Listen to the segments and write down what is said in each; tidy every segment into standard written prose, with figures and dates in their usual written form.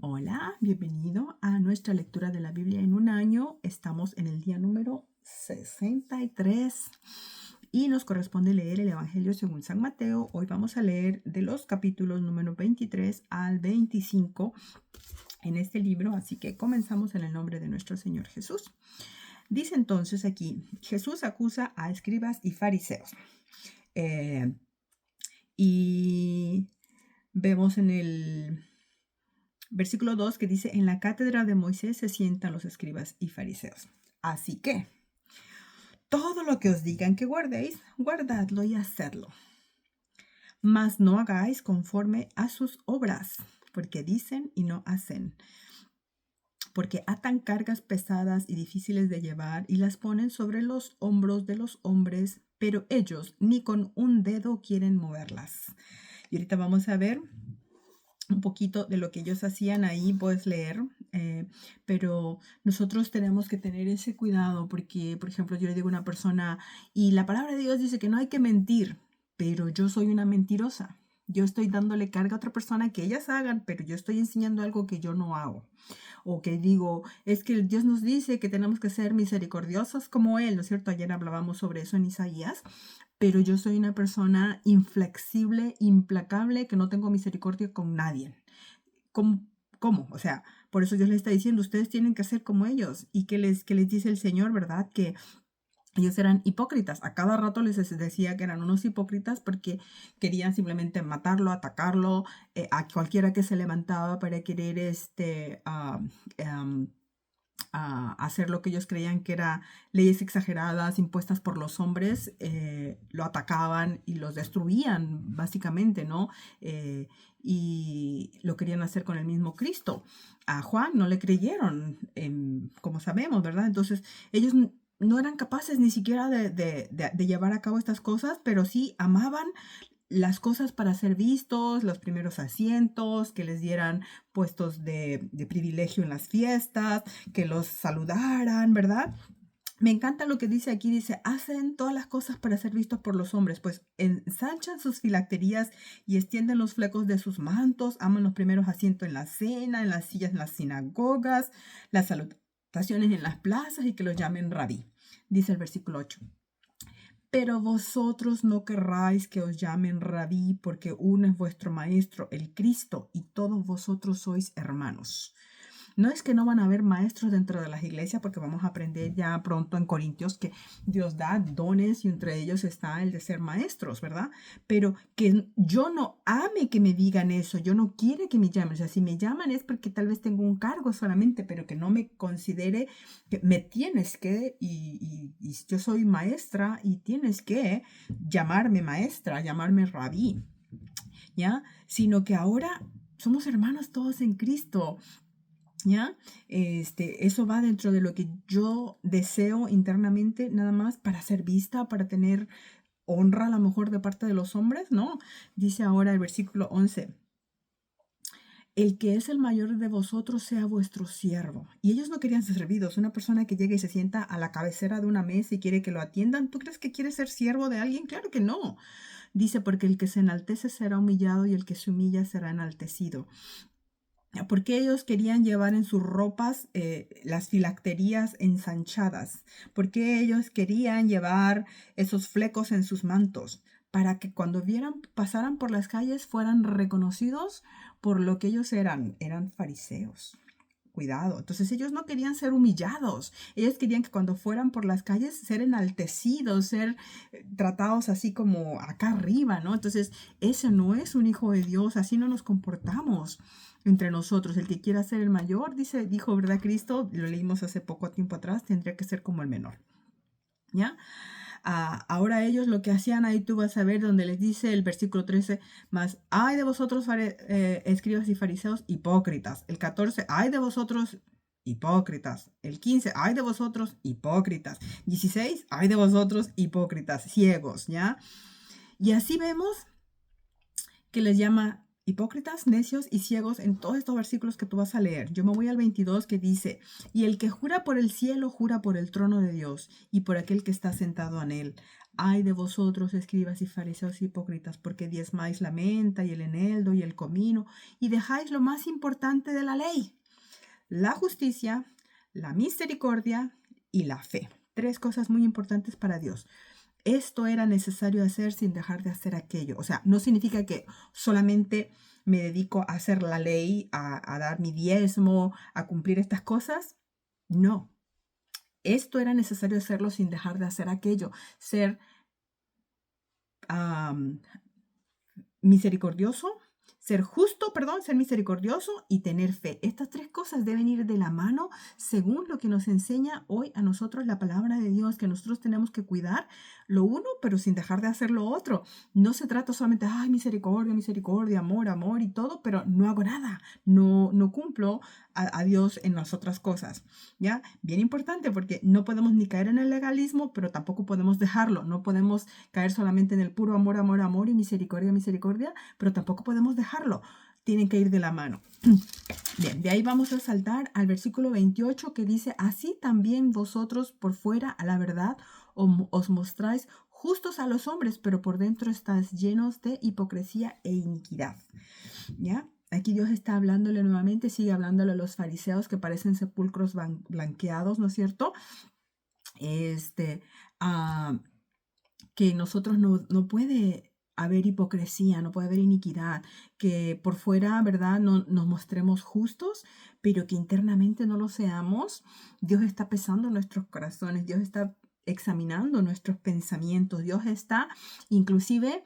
Hola, bienvenido a nuestra lectura de la Biblia en un año. Estamos en el día número 63 y nos corresponde leer el Evangelio según San Mateo. Hoy vamos a leer de los capítulos número 23 al 25 en este libro, así que comenzamos en el nombre de nuestro Señor Jesús. Dice entonces aquí, Jesús acusa a escribas y fariseos. Y vemos en el versículo 2 que dice, en la cátedra de Moisés se sientan los escribas y fariseos. Así que, todo lo que os digan que guardéis, guardadlo y hacedlo. Mas no hagáis conforme a sus obras, porque dicen y no hacen. Porque atan cargas pesadas y difíciles de llevar y las ponen sobre los hombros de los hombres, pero ellos ni con un dedo quieren moverlas. Y ahorita vamos a ver un poquito de lo que ellos hacían ahí, puedes leer, pero nosotros tenemos que tener ese cuidado porque, por ejemplo, yo le digo a una persona, y la palabra de Dios dice que no hay que mentir, pero yo soy una mentirosa. Yo estoy dándole carga a otra persona que ellas hagan, pero yo estoy enseñando algo que yo no hago. O que digo, es que Dios nos dice que tenemos que ser misericordiosos como Él, ¿no es cierto? Ayer hablábamos sobre eso en Isaías, pero yo soy una persona inflexible, implacable, que no tengo misericordia con nadie. ¿Cómo? O sea, por eso Dios les está diciendo, ustedes tienen que ser como ellos. ¿Y qué les dice el Señor, verdad? Que ellos eran hipócritas. A cada rato les decía que eran unos hipócritas porque querían simplemente matarlo, atacarlo, a cualquiera que se levantaba para querer a hacer lo que ellos creían que eran leyes exageradas impuestas por los hombres, lo atacaban y los destruían, básicamente, ¿no? Y lo querían hacer con el mismo Cristo. A Juan no le creyeron, como sabemos, ¿verdad? Entonces, ellos no eran capaces ni siquiera de llevar a cabo estas cosas, pero sí amaban las cosas para ser vistos, los primeros asientos, que les dieran puestos de privilegio en las fiestas, que los saludaran, ¿verdad? Me encanta lo que dice aquí, dice, hacen todas las cosas para ser vistos por los hombres, pues ensanchan sus filacterías y extienden los flecos de sus mantos, aman los primeros asientos en la cena, en las sillas en las sinagogas, las salutaciones en las plazas y que los llamen rabí, dice el versículo 8. Pero vosotros no querráis que os llamen rabí, porque uno es vuestro maestro, el Cristo, y todos vosotros sois hermanos. No es que no van a haber maestros dentro de las iglesias, porque vamos a aprender ya pronto en Corintios que Dios da dones y entre ellos está el de ser maestros, ¿verdad? Pero que yo no ame que me digan eso, yo no quiero que me llamen. O sea, si me llaman es porque tal vez tengo un cargo solamente, pero que no me considere que me tienes que, y yo soy maestra y tienes que llamarme maestra, llamarme rabí, ¿ya? Sino que ahora somos hermanos todos en Cristo. ¿Ya? Eso va dentro de lo que yo deseo internamente, nada más para ser vista, para tener honra a lo mejor de parte de los hombres, ¿no? Dice ahora el versículo 11. El que es el mayor de vosotros sea vuestro siervo. Y ellos no querían ser servidos. Una persona que llega y se sienta a la cabecera de una mesa y quiere que lo atiendan, ¿tú crees que quiere ser siervo de alguien? Claro que no. Dice, porque el que se enaltece será humillado y el que se humilla será enaltecido. Porque ellos querían llevar en sus ropas las filacterías ensanchadas, porque ellos querían llevar esos flecos en sus mantos, para que cuando pasaran por las calles fueran reconocidos por lo que ellos eran fariseos. Cuidado. Entonces ellos no querían ser humillados. Ellos querían que cuando fueran por las calles ser enaltecidos, ser tratados así como acá arriba, ¿no? Entonces ese no es un hijo de Dios. Así no nos comportamos entre nosotros. El que quiera ser el mayor, dijo, ¿verdad? Cristo, lo leímos hace poco tiempo atrás, tendría que ser como el menor. ¿Ya? Ahora ellos lo que hacían, ahí tú vas a ver donde les dice el versículo 13, más, ay de vosotros escribas y fariseos hipócritas. El 14, ay de vosotros hipócritas. El 15, ay de vosotros hipócritas. 16, ay de vosotros hipócritas, ciegos, ¿ya? Y así vemos que les llama hipócritas, necios y ciegos en todos estos versículos que tú vas a leer. Yo me voy al 22 que dice, y el que jura por el cielo, jura por el trono de Dios y por aquel que está sentado en él. Ay de vosotros, escribas y fariseos hipócritas, porque diezmáis la menta y el eneldo y el comino, y dejáis lo más importante de la ley, la justicia, la misericordia y la fe. 3 cosas muy importantes para Dios. Esto era necesario hacer sin dejar de hacer aquello. O sea, no significa que solamente me dedico a hacer la ley, a dar mi diezmo, a cumplir estas cosas. No, esto era necesario hacerlo sin dejar de hacer aquello. Ser am, misericordioso, ser misericordioso y tener fe. Estas 3 cosas deben ir de la mano según lo que nos enseña hoy a nosotros la palabra de Dios, que nosotros tenemos que cuidar lo uno, pero sin dejar de hacer lo otro. No se trata solamente, ay, misericordia, misericordia, amor, amor y todo, pero no hago nada, no cumplo a Dios en las otras cosas. ¿Ya? Bien importante porque no podemos ni caer en el legalismo, pero tampoco podemos dejarlo. No podemos caer solamente en el puro amor, amor, amor y misericordia, misericordia, pero tampoco podemos dejarlo. Tienen que ir de la mano. Bien, de ahí vamos a saltar al versículo 28 que dice, así también vosotros por fuera a la verdad os mostráis justos a los hombres, pero por dentro estáis llenos de hipocresía e iniquidad. ¿Ya? Aquí Dios está hablándole nuevamente, sigue hablándole a los fariseos que parecen sepulcros blanqueados, ¿no es cierto? Que nosotros no puede haber hipocresía, no puede haber iniquidad, que por fuera, ¿verdad?, no nos mostremos justos, pero que internamente no lo seamos. Dios está pesando nuestros corazones, Dios está examinando nuestros pensamientos, Dios está inclusive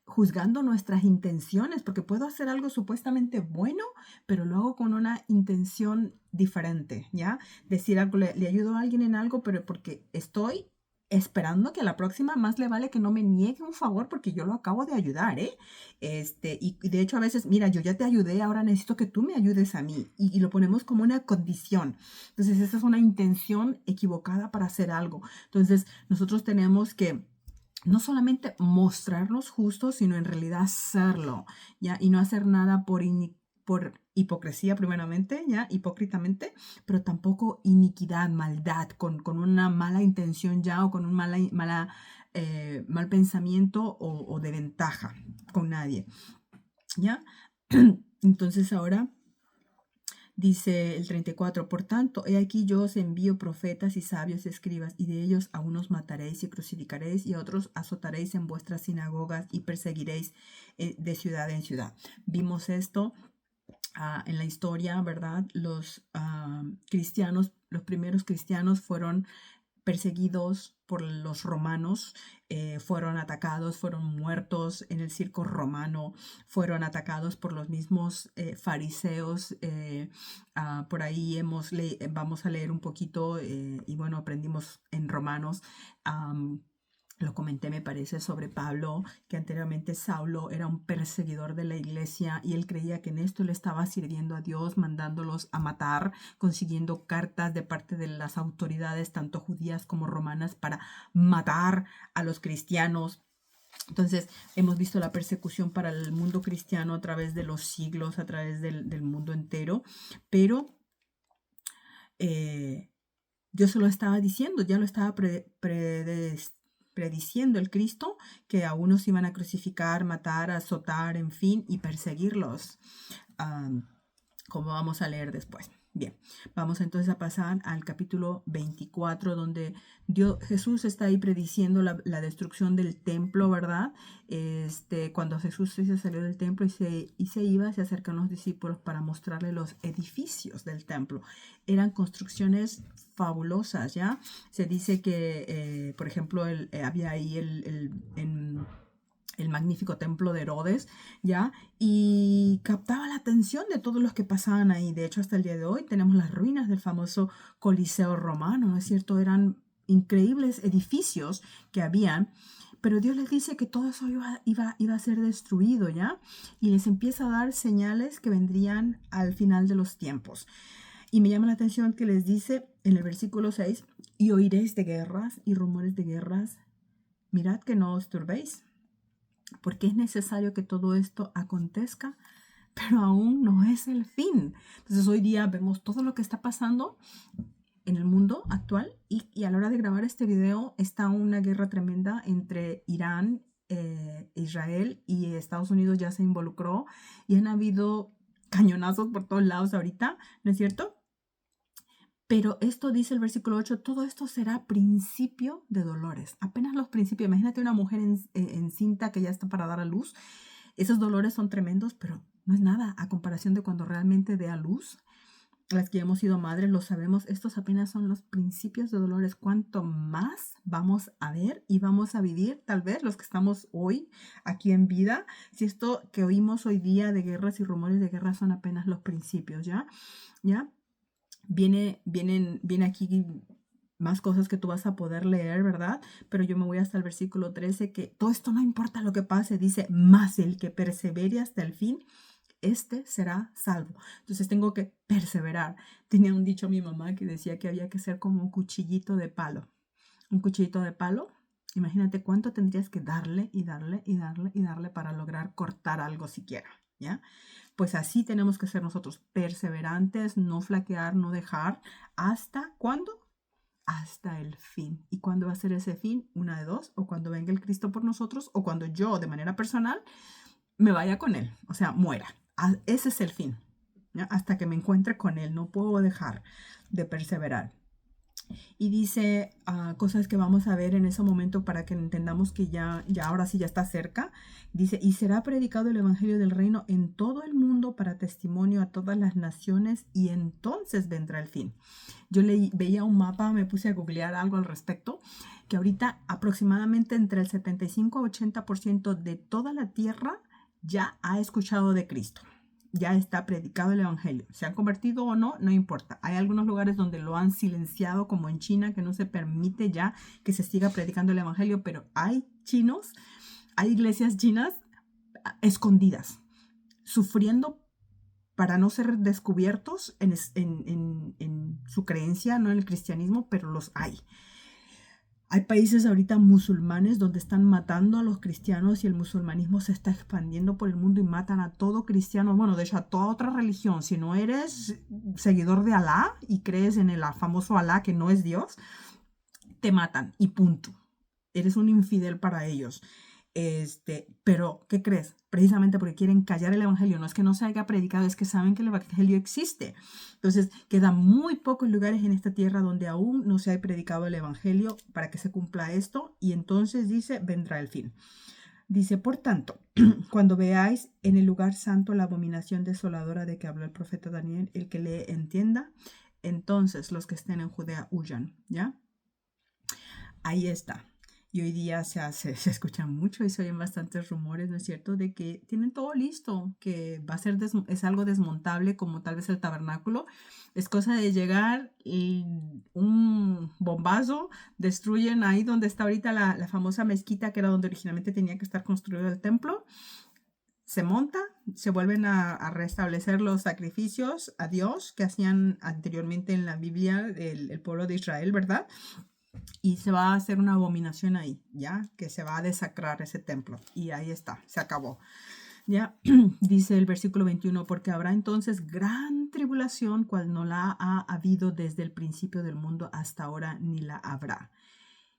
juzgando nuestras intenciones, porque puedo hacer algo supuestamente bueno, pero lo hago con una intención diferente, ¿ya? Decir algo, le ayudo a alguien en algo, pero porque estoy esperando que a la próxima más le vale que no me niegue un favor porque yo lo acabo de ayudar, ¿eh? Y de hecho a veces, mira, yo ya te ayudé, ahora necesito que tú me ayudes a mí. Y lo ponemos como una condición. Entonces, esa es una intención equivocada para hacer algo. Entonces, nosotros tenemos que no solamente mostrarnos justos, sino en realidad hacerlo, ¿ya? Y no hacer nada por hipocresía primeramente, ¿ya? Hipócritamente, pero tampoco iniquidad, maldad, con una mala intención ya o con un mal pensamiento o de ventaja con nadie, ¿ya? Entonces ahora dice el 34, por tanto, he aquí yo os envío profetas y sabios escribas, y de ellos a unos mataréis y crucificaréis, y a otros azotaréis en vuestras sinagogas y perseguiréis de ciudad en ciudad. Vimos esto en la historia, ¿verdad? Los cristianos, los primeros cristianos fueron perseguidos por los romanos, fueron atacados, fueron muertos en el circo romano, fueron atacados por los mismos fariseos. Por ahí vamos a leer un poquito y bueno, aprendimos en Romanos. Lo comenté, me parece, sobre Pablo, que anteriormente Saulo era un perseguidor de la iglesia y él creía que en esto le estaba sirviendo a Dios, mandándolos a matar, consiguiendo cartas de parte de las autoridades, tanto judías como romanas, para matar a los cristianos. Entonces, hemos visto la persecución para el mundo cristiano a través de los siglos, a través del mundo entero, pero yo se lo estaba diciendo, ya lo estaba prediciendo el Cristo, que a unos iban a crucificar, matar, azotar, en fin, y perseguirlos, como vamos a leer después. Bien, vamos entonces a pasar al capítulo 24, donde Jesús está ahí prediciendo la destrucción del templo, ¿verdad? Cuando Jesús se salió del templo y se iba, se acercan los discípulos para mostrarle los edificios del templo. Eran construcciones fabulosas, ¿ya? Se dice que, por ejemplo, había ahí el magnífico templo de Herodes, ¿ya? Y captaba la atención de todos los que pasaban ahí. De hecho, hasta el día de hoy tenemos las ruinas del famoso Coliseo romano, ¿no es cierto? Eran increíbles edificios que habían, pero Dios les dice que todo eso iba a ser destruido, ¿ya? Y les empieza a dar señales que vendrían al final de los tiempos. Y me llama la atención que les dice en el versículo 6, y oiréis de guerras y rumores de guerras. Mirad que no os turbéis, porque es necesario que todo esto acontezca, pero aún no es el fin. Entonces hoy día vemos todo lo que está pasando, en el mundo actual y a la hora de grabar este video está una guerra tremenda entre Irán, Israel y Estados Unidos ya se involucró y han habido cañonazos por todos lados ahorita, ¿no es cierto? Pero esto dice el versículo 8, todo esto será principio de dolores. Apenas los principios. Imagínate una mujer encinta que ya está para dar a luz. Esos dolores son tremendos, pero no es nada a comparación de cuando realmente dé a luz. Las que hemos sido madres lo sabemos, estos apenas son los principios de dolores. Cuánto más vamos a ver y vamos a vivir, tal vez los que estamos hoy aquí en vida, si esto que oímos hoy día de guerras y rumores de guerra son apenas los principios, ¿ya? Viene aquí más cosas que tú vas a poder leer, ¿verdad? Pero yo me voy hasta el versículo 13, que todo esto no importa lo que pase, dice, más el que persevere hasta el fin, este será salvo. Entonces tengo que perseverar. Tenía un dicho mi mamá que decía que había que ser como un cuchillito de palo. Un cuchillito de palo, imagínate cuánto tendrías que darle y darle y darle y darle para lograr cortar algo siquiera, ¿ya? Pues así tenemos que ser nosotros, perseverantes, no flaquear, no dejar. ¿Hasta cuándo? Hasta el fin. ¿Y cuándo va a ser ese fin? Una de dos, o cuando venga el Cristo por nosotros, o cuando yo de manera personal me vaya con Él, o sea, muera. Ese es el fin, ¿ya? Hasta que me encuentre con Él, no puedo dejar de perseverar. Y dice cosas que vamos a ver en ese momento para que entendamos que ya ahora sí ya está cerca. Dice, y será predicado el evangelio del reino en todo el mundo para testimonio a todas las naciones y entonces vendrá el fin. Yo veía un mapa, me puse a googlear algo al respecto, que ahorita aproximadamente entre el 75 a 80% de toda la tierra ya ha escuchado de Cristo. Ya está predicado el evangelio. ¿Se han convertido o no? No importa. Hay algunos lugares donde lo han silenciado, como en China, que no se permite ya que se siga predicando el evangelio, pero hay iglesias chinas escondidas, sufriendo para no ser descubiertos en su creencia, no en el cristianismo, pero los hay. Hay países ahorita musulmanes donde están matando a los cristianos y el musulmanismo se está expandiendo por el mundo y matan a todo cristiano, bueno, de hecho a toda otra religión. Si no eres seguidor de Alá y crees en el famoso Alá que no es Dios, te matan y punto. Eres un infidel para ellos. Pero, ¿qué crees? Precisamente porque quieren callar el evangelio. No es que no se haya predicado, es que saben que el evangelio existe. Entonces, quedan muy pocos lugares en esta tierra donde aún no se ha predicado el evangelio para que se cumpla esto. Y entonces dice, vendrá el fin. Dice, por tanto, cuando veáis en el lugar santo la abominación desoladora de que habló el profeta Daniel, el que le entienda, entonces los que estén en Judea huyan, ¿ya? Ahí está. Y hoy día se escuchan mucho y se oyen bastantes rumores, ¿no es cierto?, de que tienen todo listo, que va a ser es algo desmontable como tal vez el tabernáculo. Es cosa de llegar y un bombazo, destruyen ahí donde está ahorita la famosa mezquita, que era donde originalmente tenía que estar construido el templo. Se monta, se vuelven a restablecer los sacrificios a Dios que hacían anteriormente en la Biblia el pueblo de Israel, ¿verdad? Y se va a hacer una abominación ahí, ¿ya? Que se va a desacrar ese templo. Y ahí está, se acabó. ¿Ya? Dice el versículo 21, porque habrá entonces gran tribulación, cual no la ha habido desde el principio del mundo hasta ahora, ni la habrá.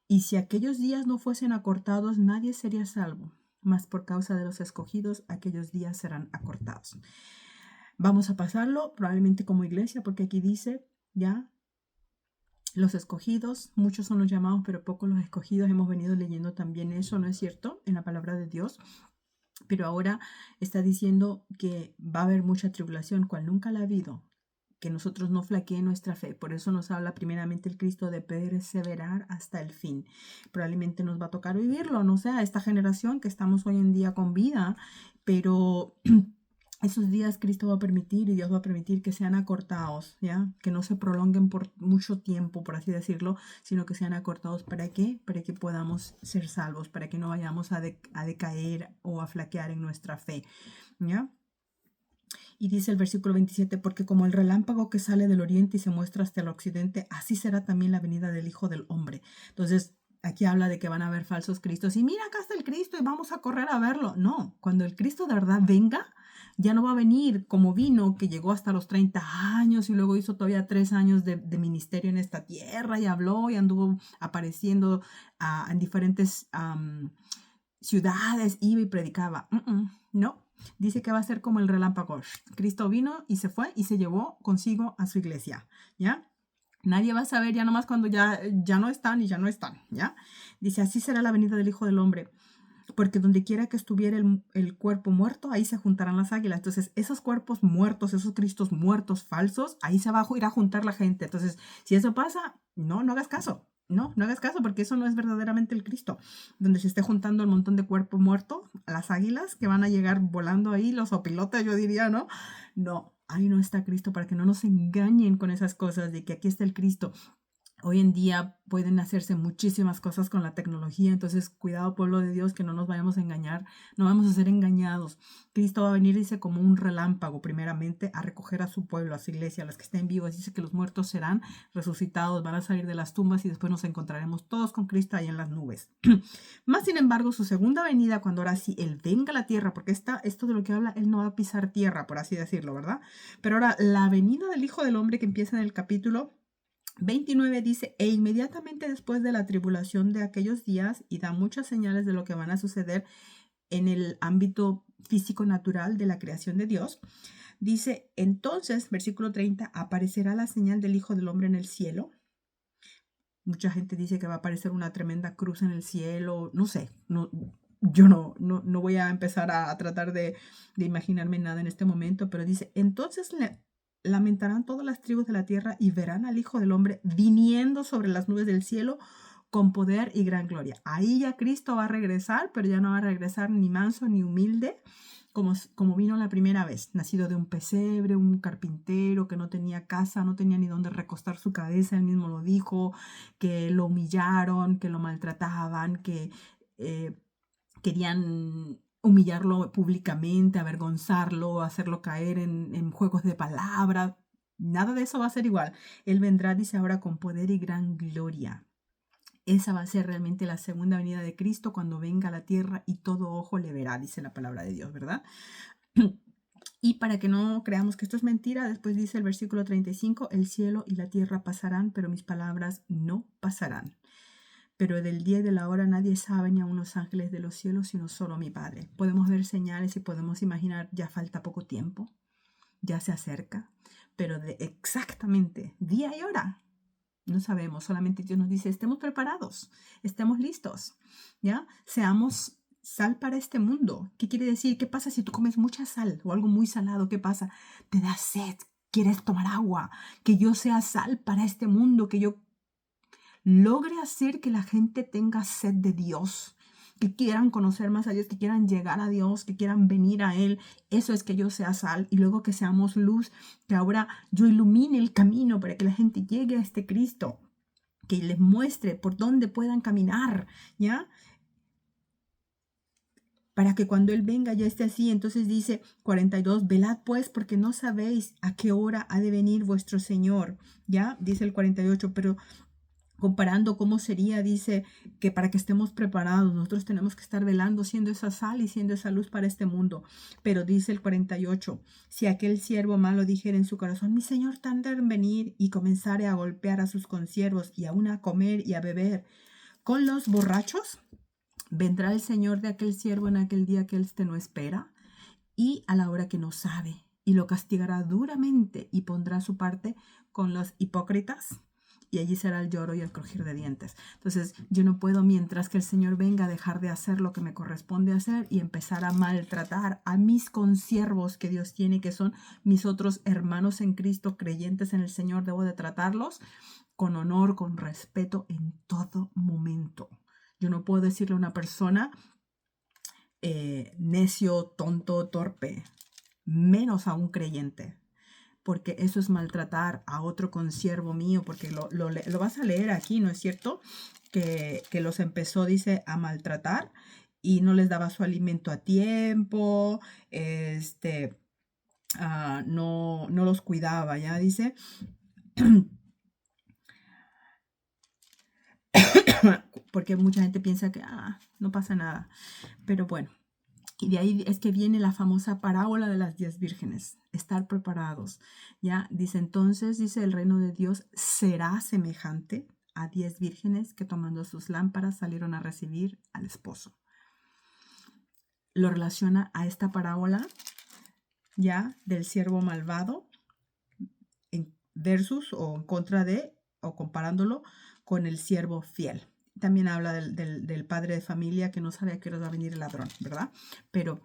Y si aquellos días no fuesen acortados, nadie sería salvo. Mas por causa de los escogidos, aquellos días serán acortados. Vamos a pasarlo probablemente como iglesia, porque aquí dice, ¿ya? Los escogidos, muchos son los llamados, pero pocos los escogidos. Hemos venido leyendo también eso, ¿no es cierto?, en la palabra de Dios. Pero ahora está diciendo que va a haber mucha tribulación, cual nunca la ha habido, que nosotros no flaquee nuestra fe. Por eso nos habla primeramente el Cristo de perseverar hasta el fin. Probablemente nos va a tocar vivirlo, no sé, a esta generación que estamos hoy en día con vida, pero esos días Cristo va a permitir y Dios va a permitir que sean acortados, ¿ya? Que no se prolonguen por mucho tiempo, por así decirlo, sino que sean acortados. ¿Para qué? Para que podamos ser salvos, para que no vayamos a decaer o a flaquear en nuestra fe, ¿ya? Y dice el versículo 27, porque como el relámpago que sale del oriente y se muestra hasta el occidente, así será también la venida del Hijo del Hombre. Entonces, aquí habla de que van a haber falsos cristos. Y mira, acá está el Cristo y vamos a correr a verlo. No, cuando el Cristo de verdad venga, Ya no va a venir como vino, que llegó hasta los 30 años y luego hizo todavía 3 años de ministerio en esta tierra y habló y anduvo apareciendo en diferentes ciudades, iba y predicaba. No, dice que va a ser como el relámpago. Cristo vino y se fue y se llevó consigo a su iglesia, ¿ya? Nadie va a saber ya nomás cuando ya no están y ya no están, ¿ya? Dice, así será la venida del Hijo del Hombre, porque donde quiera que estuviera el cuerpo muerto, ahí se juntarán las águilas. Entonces, esos cuerpos muertos, esos Cristos muertos falsos, ahí se va a ir a juntar la gente. Entonces, si eso pasa, no hagas caso. No hagas caso, porque eso no es verdaderamente el Cristo, donde se esté juntando el montón de cuerpo muerto, las águilas que van a llegar volando ahí, los opilotes, yo diría, ¿no? No, ahí no está Cristo, para que no nos engañen con esas cosas de que aquí está el Cristo. Hoy en día pueden hacerse muchísimas cosas con la tecnología, entonces cuidado, pueblo de Dios, que no nos vayamos a engañar, no vamos a ser engañados. Cristo va a venir, dice, como un relámpago, primeramente, a recoger a su pueblo, a su iglesia, a los que estén vivos. Dice que los muertos serán resucitados, van a salir de las tumbas y después nos encontraremos todos con Cristo ahí en las nubes. Más sin embargo, su segunda venida, cuando ahora sí Él venga a la tierra, porque esto de lo que habla, Él no va a pisar tierra, por así decirlo, ¿verdad? Pero ahora, la venida del Hijo del Hombre, que empieza en el capítulo 29, dice, e inmediatamente después de la tribulación de aquellos días, y da muchas señales de lo que van a suceder en el ámbito físico natural de la creación de Dios. Dice, entonces, versículo 30, aparecerá la señal del Hijo del Hombre en el cielo. Mucha gente dice que va a aparecer una tremenda cruz en el cielo. No sé, yo no voy a empezar a tratar de imaginarme nada en este momento, pero dice, entonces lamentarán todas las tribus de la tierra y verán al Hijo del Hombre viniendo sobre las nubes del cielo con poder y gran gloria. Ahí ya Cristo va a regresar, pero ya no va a regresar ni manso ni humilde, como vino la primera vez, nacido de un pesebre, un carpintero que no tenía casa, no tenía ni dónde recostar su cabeza. Él mismo lo dijo, que lo humillaron, que lo maltrataban, que querían humillarlo públicamente, avergonzarlo, hacerlo caer en juegos de palabras. Nada de eso va a ser igual. Él vendrá, dice ahora, con poder y gran gloria. Esa va a ser realmente la segunda venida de Cristo, cuando venga a la tierra y todo ojo le verá, dice la palabra de Dios, ¿verdad? Y para que no creamos que esto es mentira, después dice el versículo 35, el cielo y la tierra pasarán, pero mis palabras no pasarán. Pero del día y de la hora nadie sabe, ni aun los ángeles de los cielos, sino solo mi Padre. Podemos ver señales y podemos imaginar, ya falta poco tiempo, ya se acerca, pero de exactamente día y hora no sabemos. Solamente Dios nos dice, estemos preparados, estemos listos, ¿ya? Seamos sal para este mundo. ¿Qué quiere decir? ¿Qué pasa si tú comes mucha sal o algo muy salado? ¿Qué pasa? Te da sed, quieres tomar agua. Que yo sea sal para este mundo, que yo logre hacer que la gente tenga sed de Dios, que quieran conocer más a Dios, que quieran llegar a Dios, que quieran venir a Él. Eso es que yo sea sal, y luego que seamos luz, que ahora yo ilumine el camino para que la gente llegue a este Cristo, que les muestre por dónde puedan caminar, ¿ya? Para que cuando Él venga ya esté así. Entonces dice 42, velad pues, porque no sabéis a qué hora ha de venir vuestro Señor, ¿ya? Dice el 48, pero comparando cómo sería, dice que para que estemos preparados, nosotros tenemos que estar velando, siendo esa sal y siendo esa luz para este mundo. Pero dice el 48, si aquel siervo malo dijera en su corazón, mi señor tarda en venir, y comenzare a golpear a sus consiervos y aún a comer y a beber con los borrachos, vendrá el señor de aquel siervo en aquel día que él no espera y a la hora que no sabe, y lo castigará duramente y pondrá su parte con los hipócritas, y allí será el lloro y el crujir de dientes. Entonces, yo no puedo, mientras que el Señor venga, dejar de hacer lo que me corresponde hacer y empezar a maltratar a mis consiervos que Dios tiene, que son mis otros hermanos en Cristo, creyentes en el Señor. Debo de tratarlos con honor, con respeto en todo momento. Yo no puedo decirle a una persona necio, tonto, torpe, menos a un creyente, porque eso es maltratar a otro consiervo mío, porque lo vas a leer aquí, ¿no es cierto? Que los empezó, dice, a maltratar y no les daba su alimento a tiempo, no los cuidaba, ya dice. Porque mucha gente piensa que no pasa nada, pero bueno. Y de ahí es que viene la famosa parábola de las 10 vírgenes, estar preparados, ¿ya? Dice entonces, dice el reino de Dios será semejante a 10 vírgenes que tomando sus lámparas salieron a recibir al esposo. Lo relaciona a esta parábola, ya, del siervo malvado versus o en contra de o comparándolo con el siervo fiel. También habla del padre de familia que no sabe a qué hora va a venir el ladrón, ¿verdad? Pero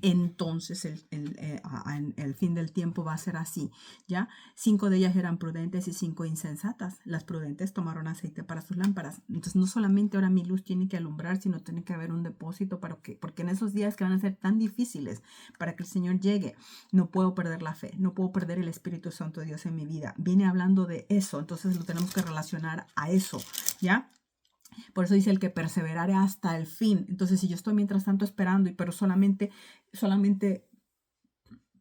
entonces el fin del tiempo va a ser así, ¿ya? 5 de ellas eran prudentes y 5 insensatas. Las prudentes tomaron aceite para sus lámparas. Entonces no solamente ahora mi luz tiene que alumbrar, sino tiene que haber un depósito porque en esos días que van a ser tan difíciles para que el Señor llegue, no puedo perder la fe, no puedo perder el Espíritu Santo de Dios en mi vida. Viene hablando de eso, entonces lo tenemos que relacionar a eso, ¿ya? Por eso dice el que perseverare hasta el fin. Entonces, si yo estoy mientras tanto esperando, pero solamente,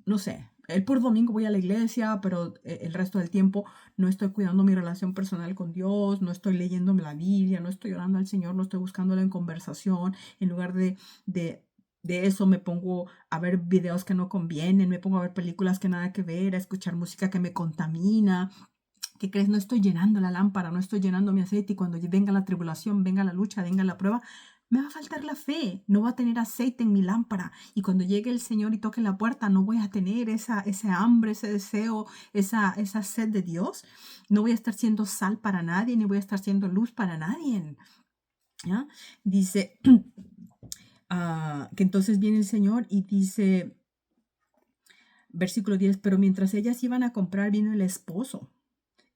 no sé, el puro domingo voy a la iglesia, pero el resto del tiempo no estoy cuidando mi relación personal con Dios, no estoy leyéndome la Biblia, no estoy orando al Señor, no estoy buscándolo en conversación, en lugar de eso me pongo a ver videos que no convienen, me pongo a ver películas que nada que ver, a escuchar música que me contamina. ¿Qué crees? No estoy llenando la lámpara, no estoy llenando mi aceite y cuando venga la tribulación, venga la lucha, venga la prueba, me va a faltar la fe, no va a tener aceite en mi lámpara y cuando llegue el Señor y toque la puerta no voy a tener ese hambre, ese deseo, esa sed de Dios, no voy a estar siendo sal para nadie ni voy a estar siendo luz para nadie, ¿ya? Dice que entonces viene el Señor y dice, versículo 10, pero mientras ellas iban a comprar vino el esposo.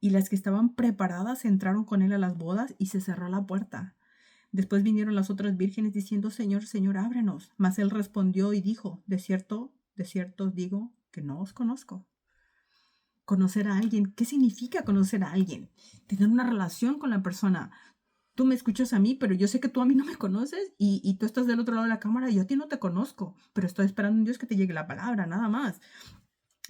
Y las que estaban preparadas entraron con él a las bodas y se cerró la puerta. Después vinieron las otras vírgenes diciendo, Señor, Señor, ábrenos. Mas él respondió y dijo, de cierto os digo que no os conozco. Conocer a alguien, ¿qué significa conocer a alguien? Tener una relación con la persona. Tú me escuchas a mí, pero yo sé que tú a mí no me conoces y tú estás del otro lado de la cámara y yo a ti no te conozco, pero estoy esperando en Dios que te llegue la palabra, nada más.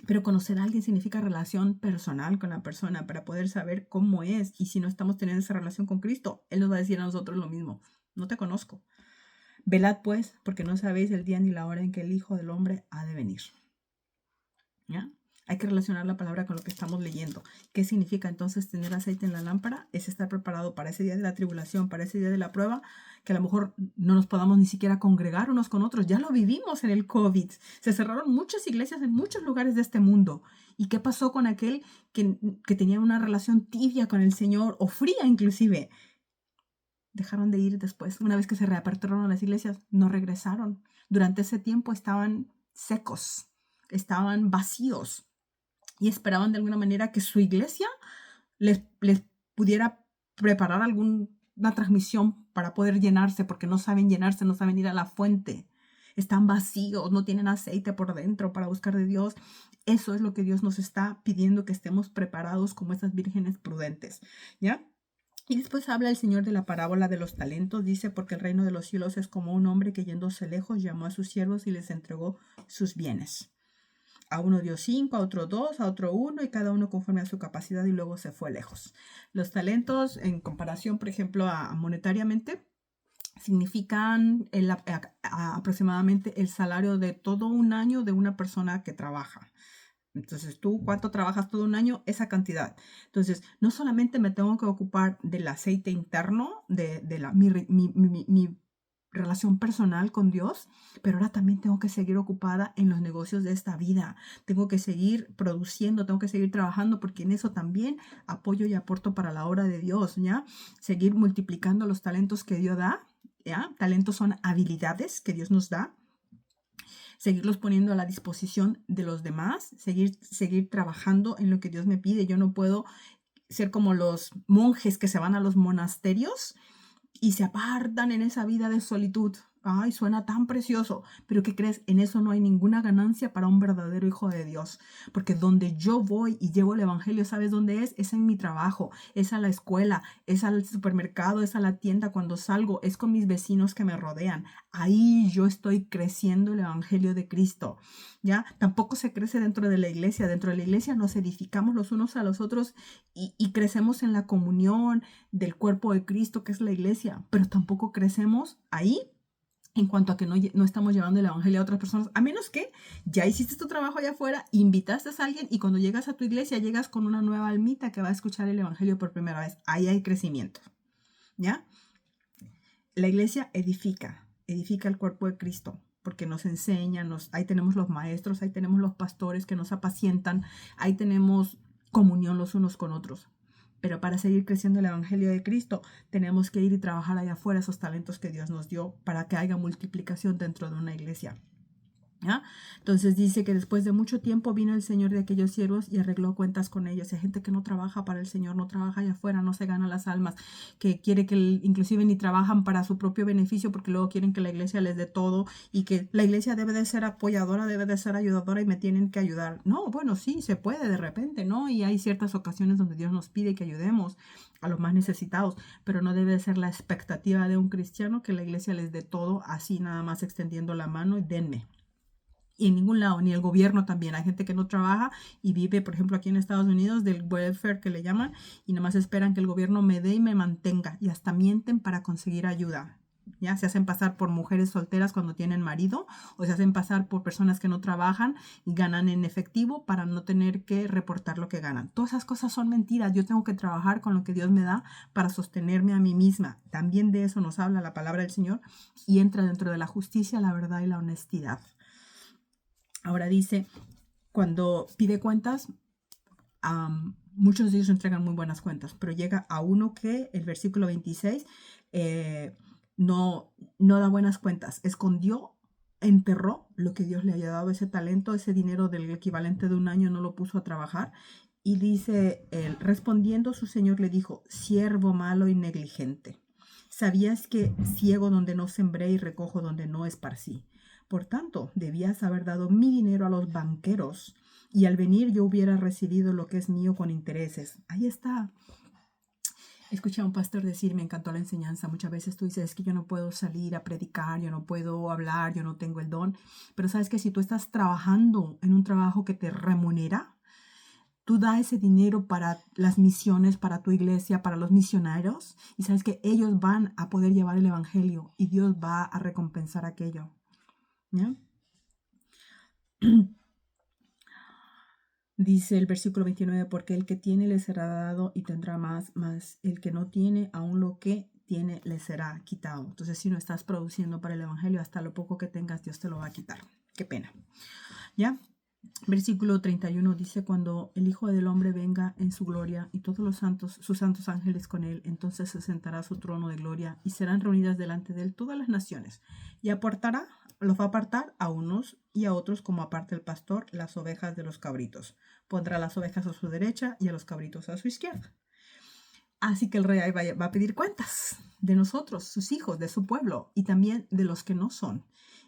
Pero conocer a alguien significa relación personal con la persona para poder saber cómo es. Y si no estamos teniendo esa relación con Cristo, Él nos va a decir a nosotros lo mismo. No te conozco. Velad pues, porque no sabéis el día ni la hora en que el Hijo del Hombre ha de venir. ¿Ya? Hay que relacionar la palabra con lo que estamos leyendo. ¿Qué significa entonces tener aceite en la lámpara? Es estar preparado para ese día de la tribulación, para ese día de la prueba, que a lo mejor no nos podamos ni siquiera congregar unos con otros. Ya lo vivimos en el COVID. Se cerraron muchas iglesias en muchos lugares de este mundo. ¿Y qué pasó con aquel que tenía una relación tibia con el Señor o fría inclusive? Dejaron de ir después. Una vez que se reaperturaron las iglesias, no regresaron. Durante ese tiempo estaban secos, estaban vacíos y esperaban de alguna manera que su iglesia les pudiera preparar alguna transmisión para poder llenarse, porque no saben llenarse, no saben ir a la fuente. Están vacíos, no tienen aceite por dentro para buscar de Dios. Eso es lo que Dios nos está pidiendo, que estemos preparados como esas vírgenes prudentes, ¿ya? Y después habla el Señor de la parábola de los talentos. Dice, porque el reino de los cielos es como un hombre que yéndose lejos llamó a sus siervos y les entregó sus bienes. A uno dio 5, a otro 2, a otro 1 y cada uno conforme a su capacidad y luego se fue lejos. Los talentos en comparación, por ejemplo, a monetariamente, significan aproximadamente el salario de todo un año de una persona que trabaja. Entonces, tú, ¿cuánto trabajas todo un año? Esa cantidad. Entonces, no solamente me tengo que ocupar del aceite interno, de mi relación personal con Dios, pero ahora también tengo que seguir ocupada en los negocios de esta vida. Tengo que seguir produciendo, tengo que seguir trabajando, porque en eso también apoyo y aporto para la obra de Dios, ¿ya? Seguir multiplicando los talentos que Dios da, ¿ya? Talentos son habilidades que Dios nos da. Seguirlos poniendo a la disposición de los demás, seguir trabajando en lo que Dios me pide. Yo no puedo ser como los monjes que se van a los monasterios y se apartan en esa vida de solitud. Ay, suena tan precioso, pero ¿qué crees? En eso no hay ninguna ganancia para un verdadero hijo de Dios, porque donde yo voy y llevo el evangelio, ¿sabes dónde es? Es en mi trabajo, es a la escuela, es al supermercado, es a la tienda cuando salgo, es con mis vecinos que me rodean. Ahí yo estoy creciendo el evangelio de Cristo, ¿ya? Tampoco se crece dentro de la iglesia. Dentro de la iglesia nos edificamos los unos a los otros y crecemos en la comunión del cuerpo de Cristo, que es la iglesia, pero tampoco crecemos ahí en cuanto a que no estamos llevando el evangelio a otras personas, a menos que ya hiciste tu trabajo allá afuera, invitaste a alguien y cuando llegas a tu iglesia llegas con una nueva almita que va a escuchar el evangelio por primera vez. Ahí hay crecimiento, ¿ya? La iglesia edifica el cuerpo de Cristo, porque nos enseña, ahí tenemos los maestros, ahí tenemos los pastores que nos apacientan, ahí tenemos comunión los unos con otros. Pero para seguir creciendo el evangelio de Cristo, tenemos que ir y trabajar allá afuera esos talentos que Dios nos dio para que haya multiplicación dentro de una iglesia. ¿Ya? Entonces dice que después de mucho tiempo vino el Señor de aquellos siervos y arregló cuentas con ellos. Hay gente que no trabaja para el Señor, no trabaja allá afuera, no se gana las almas, que quiere que inclusive ni trabajan para su propio beneficio porque luego quieren que la iglesia les dé todo y que la iglesia debe de ser apoyadora, debe de ser ayudadora y me tienen que ayudar. No, bueno, sí, se puede de repente, ¿no? Y hay ciertas ocasiones donde Dios nos pide que ayudemos a los más necesitados, pero no debe ser la expectativa de un cristiano que la iglesia les dé todo así nada más extendiendo la mano y denme. Y en ningún lado, ni el gobierno también. Hay gente que no trabaja y vive, por ejemplo, aquí en Estados Unidos, del welfare que le llaman, y nada más esperan que el gobierno me dé y me mantenga. Y hasta mienten para conseguir ayuda. ¿Ya? Se hacen pasar por mujeres solteras cuando tienen marido, o se hacen pasar por personas que no trabajan y ganan en efectivo para no tener que reportar lo que ganan. Todas esas cosas son mentiras. Yo tengo que trabajar con lo que Dios me da para sostenerme a mí misma. También de eso nos habla la palabra del Señor y entra dentro de la justicia, la verdad y la honestidad. Ahora dice, cuando pide cuentas, muchos de ellos entregan muy buenas cuentas, pero llega a uno que el versículo 26 no da buenas cuentas. Escondió, enterró lo que Dios le haya dado, ese talento, ese dinero del equivalente de un año, no lo puso a trabajar. Y dice él, respondiendo su señor le dijo, siervo malo y negligente, ¿sabías que ciego donde no sembré y recojo donde no esparcí? Por tanto, debías haber dado mi dinero a los banqueros y al venir yo hubiera recibido lo que es mío con intereses. Ahí está. Escuché a un pastor decir, me encantó la enseñanza. Muchas veces tú dices, es que yo no puedo salir a predicar, yo no puedo hablar, yo no tengo el don. Pero sabes que si tú estás trabajando en un trabajo que te remunera, tú das ese dinero para las misiones, para tu iglesia, para los misioneros, y sabes que ellos van a poder llevar el evangelio y Dios va a recompensar aquello. ¿Ya? Dice el versículo 29, porque el que tiene le será dado y tendrá más, mas el que no tiene, aún lo que tiene le será quitado. Entonces, si no estás produciendo para el evangelio, hasta lo poco que tengas, Dios te lo va a quitar. Qué pena. ¿Ya? Versículo 31 dice, cuando el Hijo del Hombre venga en su gloria y todos los santos, sus santos ángeles con él, entonces se sentará a su trono de gloria y serán reunidas delante de él todas las naciones y los va a apartar a unos y a otros como aparta el pastor las ovejas de los cabritos. Pondrá las ovejas a su derecha y a los cabritos a su izquierda. Así que el rey va a pedir cuentas de nosotros, sus hijos, de su pueblo y también de los que no son.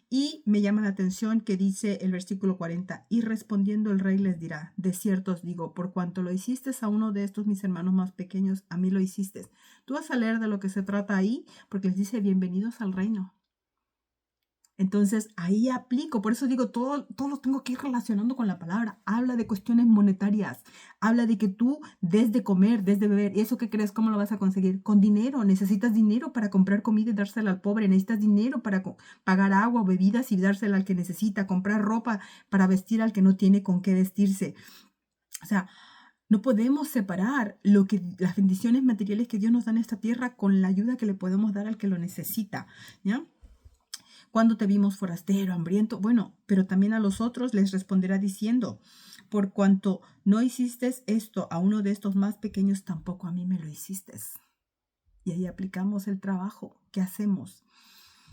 Y me llama la atención que dice el versículo 40, y respondiendo el rey les dirá, de cierto os digo, por cuanto lo hiciste a uno de estos mis hermanos más pequeños, a mí lo hiciste. Tú vas a leer de lo que se trata ahí, porque les dice, bienvenidos al reino. Entonces ahí aplico, por eso digo, todo lo tengo que ir relacionando con la palabra. Habla de cuestiones monetarias, habla de que tú des de comer, des de beber. ¿Y eso qué crees? ¿Cómo lo vas a conseguir? Con dinero. Necesitas dinero para comprar comida y dársela al pobre. Necesitas dinero para pagar agua o bebidas y dársela al que necesita. Comprar ropa para vestir al que no tiene con qué vestirse. O sea, no podemos separar las bendiciones materiales que Dios nos da en esta tierra con la ayuda que le podemos dar al que lo necesita, ¿ya? Cuando te vimos forastero, hambriento, bueno, pero también a los otros les responderá diciendo, por cuanto no hiciste esto a uno de estos más pequeños, tampoco a mí me lo hiciste. Y ahí aplicamos el trabajo que hacemos.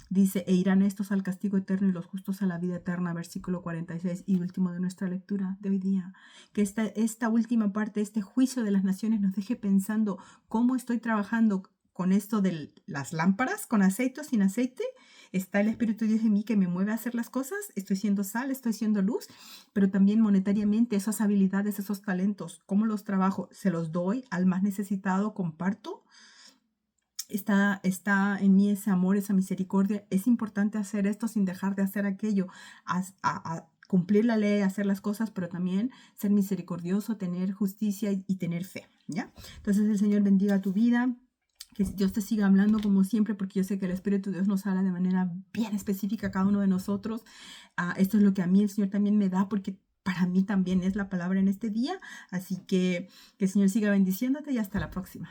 Dice, e irán estos al castigo eterno y los justos a la vida eterna, versículo 46 y último de nuestra lectura de hoy día. Que esta última parte, este juicio de las naciones nos deje pensando cómo estoy trabajando con esto de las lámparas, con aceite o sin aceite. Está el Espíritu de Dios en mí que me mueve a hacer las cosas. Estoy siendo sal, estoy siendo luz, pero también monetariamente esas habilidades, esos talentos, ¿cómo los trabajo? ¿Se los doy al más necesitado? ¿Comparto? Está en mí ese amor, esa misericordia. Es importante hacer esto sin dejar de hacer aquello, a cumplir la ley, hacer las cosas, pero también ser misericordioso, tener justicia y tener fe, ¿ya? Entonces el Señor bendiga tu vida. Que Dios te siga hablando como siempre, porque yo sé que el Espíritu de Dios nos habla de manera bien específica a cada uno de nosotros. Esto es lo que a mí el Señor también me da, porque para mí también es la palabra en este día. Así que el Señor siga bendiciéndote y hasta la próxima.